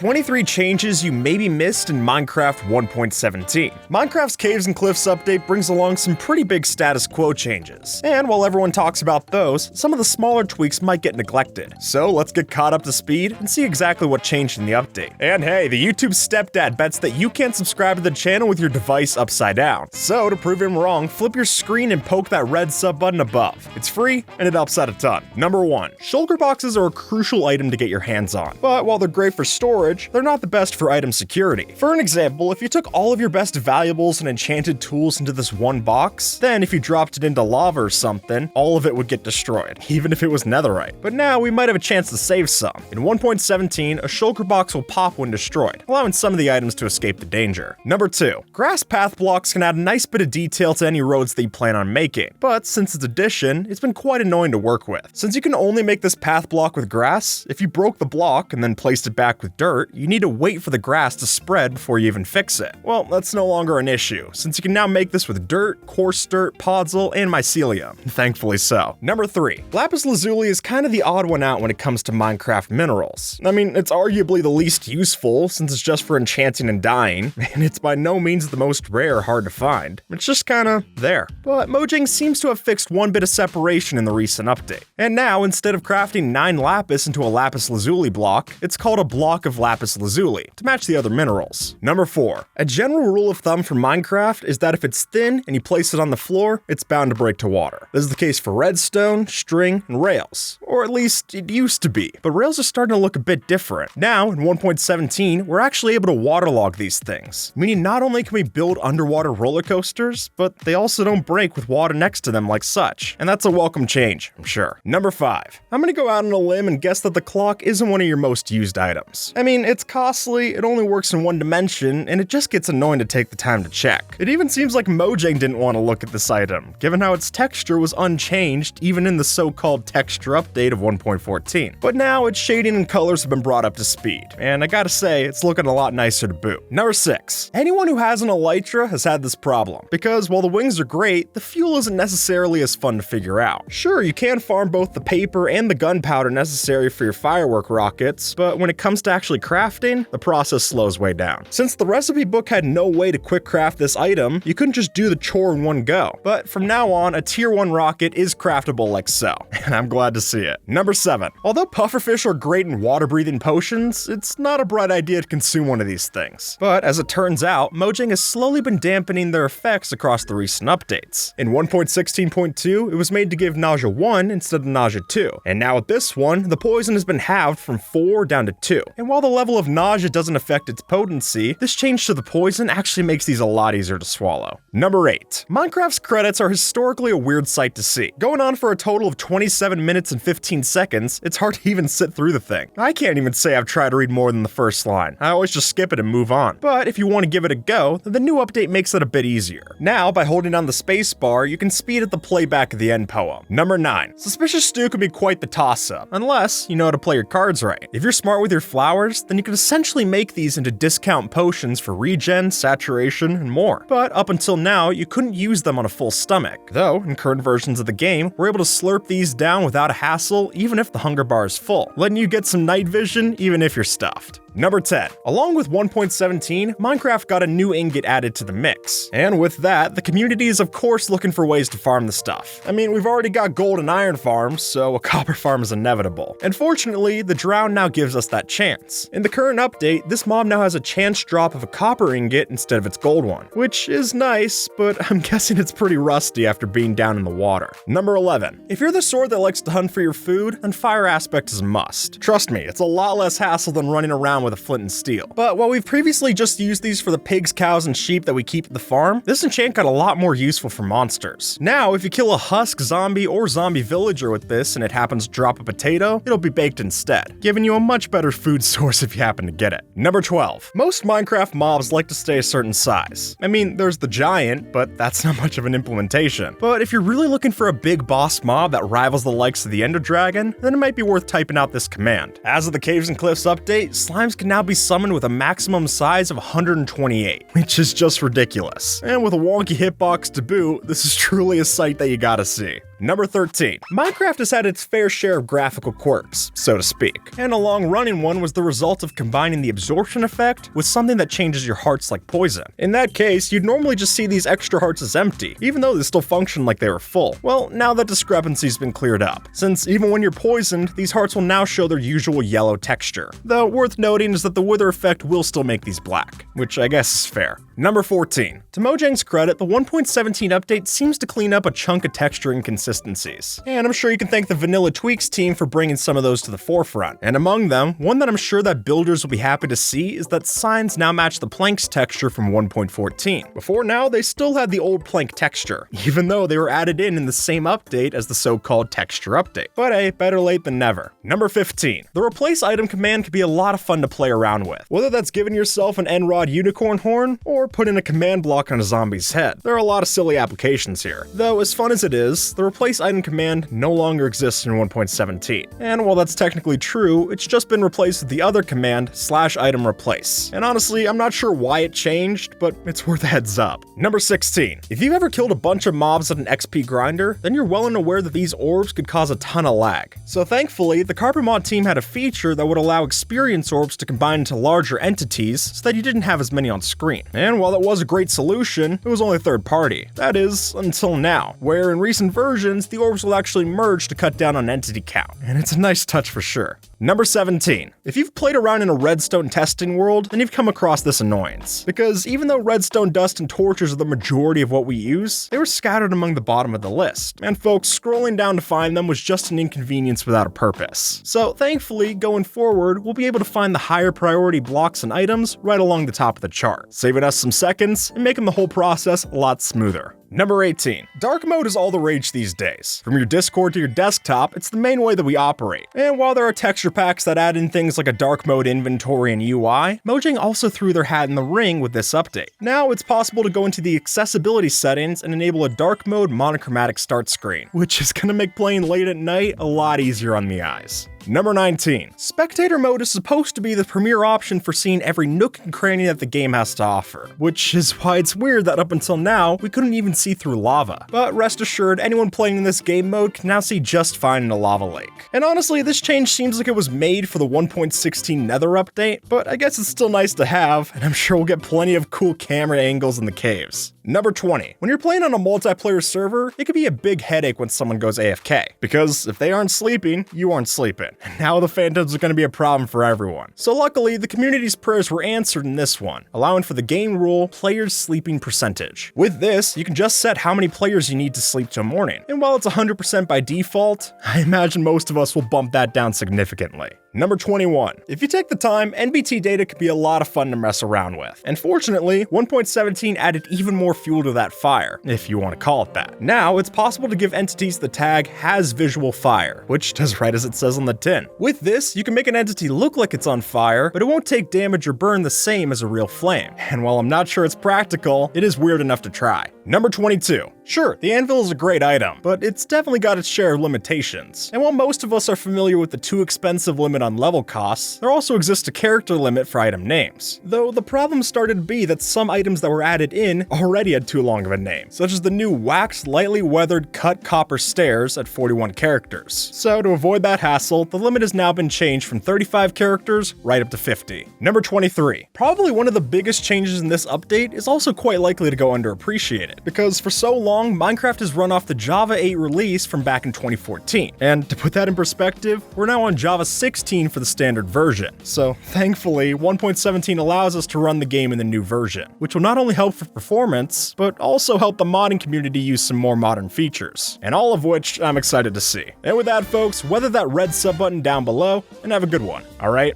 23 changes you maybe missed in Minecraft 1.17. Minecraft's Caves and Cliffs update brings along some pretty big status quo changes. And while everyone talks about those, some of the smaller tweaks might get neglected. So let's get caught up to speed and see exactly what changed in the update. And hey, the YouTube stepdad bets that you can't subscribe to the channel with your device upside down. So to prove him wrong, flip your screen and poke that red sub button above. It's free and it helps out a ton. Number 1. Shulker boxes are a crucial item to get your hands on. But while they're great for storage, they're not the best for item security. For an example, if you took all of your best valuables and enchanted tools into this one box, then if you dropped it into lava or something, all of it would get destroyed, even if it was netherite. But now we might have a chance to save some. In 1.17, a shulker box will pop when destroyed, allowing some of the items to escape the danger. Number 2. Grass path blocks can add a nice bit of detail to any roads that you plan on making, but since its addition, it's been quite annoying to work with. Since you can only make this path block with grass, if you broke the block and then placed it back with dirt, you need to wait for the grass to spread before you even fix it. Well, that's no longer an issue, since you can now make this with dirt, coarse dirt, podzol, and mycelium. Thankfully so. Number 3. Lapis lazuli is kind of the odd one out when it comes to Minecraft minerals. I mean, it's arguably the least useful, since it's just for enchanting and dyeing, and it's by no means the most rare or hard to find. It's just kinda there. But Mojang seems to have fixed one bit of separation in the recent update. And now, instead of crafting 9 lapis into a lapis lazuli block, it's called a block of lapis lazuli to match the other minerals. Number 4. A general rule of thumb for Minecraft is that if it's thin and you place it on the floor, it's bound to break to water. This is the case for redstone, string, and rails. Or at least it used to be. But rails are starting to look a bit different. Now, in 1.17, we're actually able to waterlog these things, meaning not only can we build underwater roller coasters, but they also don't break with water next to them like such. And that's a welcome change, I'm sure. Number 5. I'm gonna go out on a limb and guess that the clock isn't one of your most used items. I mean, it's costly, it only works in one dimension, and it just gets annoying to take the time to check. It even seems like Mojang didn't want to look at this item, given how its texture was unchanged even in the so-called texture update of 1.14. But now its shading and colors have been brought up to speed, and I gotta say, it's looking a lot nicer to boot. Number 6. Anyone who has an elytra has had this problem, because while the wings are great, the fuel isn't necessarily as fun to figure out. Sure, you can farm both the paper and the gunpowder necessary for your firework rockets, but when it comes to actually crafting, the process slows way down. Since the recipe book had no way to quick craft this item, you couldn't just do the chore in one go. But from now on, a tier 1 rocket is craftable like so, and I'm glad to see it. Number 7. Although pufferfish are great in water-breathing potions, it's not a bright idea to consume one of these things. But as it turns out, Mojang has slowly been dampening their effects across the recent updates. In 1.16.2, it was made to give nausea 1 instead of nausea 2, and now with this one, the poison has been halved from 4 down to 2. And while the level of nausea doesn't affect its potency, this change to the poison actually makes these a lot easier to swallow. Number 8. Minecraft's credits are historically a weird sight to see. Going on for a total of 27 minutes and 15 seconds, it's hard to even sit through the thing. I can't even say I've tried to read more than the first line. I always just skip it and move on. But if you want to give it a go, then the new update makes it a bit easier. Now, by holding down the space bar, you can speed up the playback of the end poem. Number 9. Suspicious Stew can be quite the toss-up, unless you know how to play your cards right. If you're smart with your flowers, then you can essentially make these into discount potions for regen, saturation, and more. But up until now, you couldn't use them on a full stomach. Though, in current versions of the game, we're able to slurp these down without a hassle, even if the hunger bar is full, letting you get some night vision even if you're stuffed. Number 10. Along with 1.17, Minecraft got a new ingot added to the mix. And with that, the community is of course looking for ways to farm the stuff. I mean, we've already got gold and iron farms, so a copper farm is inevitable. And fortunately, the drown now gives us that chance. In the current update, this mob now has a chance drop of a copper ingot instead of its gold one, which is nice, but I'm guessing it's pretty rusty after being down in the water. Number 11. If you're the sort that likes to hunt for your food, then fire aspect is a must. Trust me, it's a lot less hassle than running around with a flint and steel. But while we've previously just used these for the pigs, cows, and sheep that we keep at the farm, this enchant got a lot more useful for monsters. Now, if you kill a husk zombie or zombie villager with this and it happens to drop a potato, it'll be baked instead, giving you a much better food source if you happen to get it. Number 12. Most Minecraft mobs like to stay a certain size. I mean, there's the giant, but that's not much of an implementation. But if you're really looking for a big boss mob that rivals the likes of the Ender Dragon, then it might be worth typing out this command. As of the Caves and Cliffs update, slimes can now be summoned with a maximum size of 128, which is just ridiculous. And with a wonky hitbox to boot, this is truly a sight that you gotta see. Number 13. Minecraft has had its fair share of graphical quirks, so to speak, and a long-running one was the result of combining the absorption effect with something that changes your hearts like poison. In that case, you'd normally just see these extra hearts as empty, even though they still function like they were full. Well, now that discrepancy's been cleared up, since even when you're poisoned, these hearts will now show their usual yellow texture. Though worth noting is that the wither effect will still make these black, which I guess is fair. Number 14. To Mojang's credit, the 1.17 update seems to clean up a chunk of texture inconsistencies, and I'm sure you can thank the Vanilla Tweaks team for bringing some of those to the forefront. And among them, one that I'm sure that builders will be happy to see is that signs now match the planks texture from 1.14. Before now, they still had the old plank texture, even though they were added in the same update as the so-called texture update. But hey, better late than never. Number 15. The replace item command can be a lot of fun to play around with, whether that's giving yourself an N-Rod unicorn horn or putting a command block on a zombie's head. There are a lot of silly applications here. Though, as fun as it is, the replace item command no longer exists in 1.17. And while that's technically true, it's just been replaced with the other command, /item replace. And honestly, I'm not sure why it changed, but it's worth a heads up. Number 16. If you've ever killed a bunch of mobs at an XP grinder, then you're well and aware that these orbs could cause a ton of lag. So thankfully, the Carpet Mod team had a feature that would allow experience orbs to combine into larger entities so that you didn't have as many on screen. And while that was a great solution, it was only third party. That is, until now, where in recent versions, the orbs will actually merge to cut down on entity count. And it's a nice touch for sure. Number 17. If you've played around in a redstone testing world, then you've come across this annoyance. Because even though redstone dust and torches are the majority of what we use, they were scattered among the bottom of the list. And folks, scrolling down to find them was just an inconvenience without a purpose. So thankfully, going forward, we'll be able to find the higher priority blocks and items right along the top of the chart, saving us some seconds and making the whole process a lot smoother. Number 18. Dark mode is all the rage these days. From your Discord to your desktop, it's the main way that we operate. And while there are texture packs that add in things like a dark mode inventory and UI, Mojang also threw their hat in the ring with this update. Now it's possible to go into the accessibility settings and enable a dark mode monochromatic start screen, which is gonna make playing late at night a lot easier on the eyes. Number 19. Spectator mode is supposed to be the premier option for seeing every nook and cranny that the game has to offer, which is why it's weird that up until now, we couldn't even see through lava. But rest assured, anyone playing in this game mode can now see just fine in a lava lake. And honestly, this change seems like it was made for the 1.16 Nether update, but I guess it's still nice to have, and I'm sure we'll get plenty of cool camera angles in the caves. Number 20. When you're playing on a multiplayer server, it can be a big headache when someone goes AFK, because if they aren't sleeping, you aren't sleeping. And now the phantoms are going to be a problem for everyone. So luckily, the community's prayers were answered in this one, allowing for the game rule, players sleeping percentage. With this, you can just set how many players you need to sleep till morning. And while it's 100% by default, I imagine most of us will bump that down significantly. Number 21. If you take the time, NBT data can be a lot of fun to mess around with. And fortunately, 1.17 added even more fuel to that fire, if you want to call it that. Now, it's possible to give entities the tag has visual fire, which does right as it says on the tin. With this, you can make an entity look like it's on fire, but it won't take damage or burn the same as a real flame. And while I'm not sure it's practical, it is weird enough to try. Number 22. Sure, the anvil is a great item, but it's definitely got its share of limitations. And while most of us are familiar with the too expensive limit on level costs, there also exists a character limit for item names. Though the problem started to be that some items that were added in already had too long of a name, such as the new waxed, lightly weathered cut copper stairs at 41 characters. So to avoid that hassle, the limit has now been changed from 35 characters right up to 50. Number 23. Probably one of the biggest changes in this update is also quite likely to go underappreciated, because for so long, Minecraft has run off the Java 8 release from back in 2014. And to put that in perspective, we're now on Java 16 for the standard version. So thankfully, 1.17 allows us to run the game in the new version, which will not only help for performance, but also help the modding community use some more modern features, and all of which I'm excited to see. And with that, folks, weather that red sub button down below and have a good one, alright?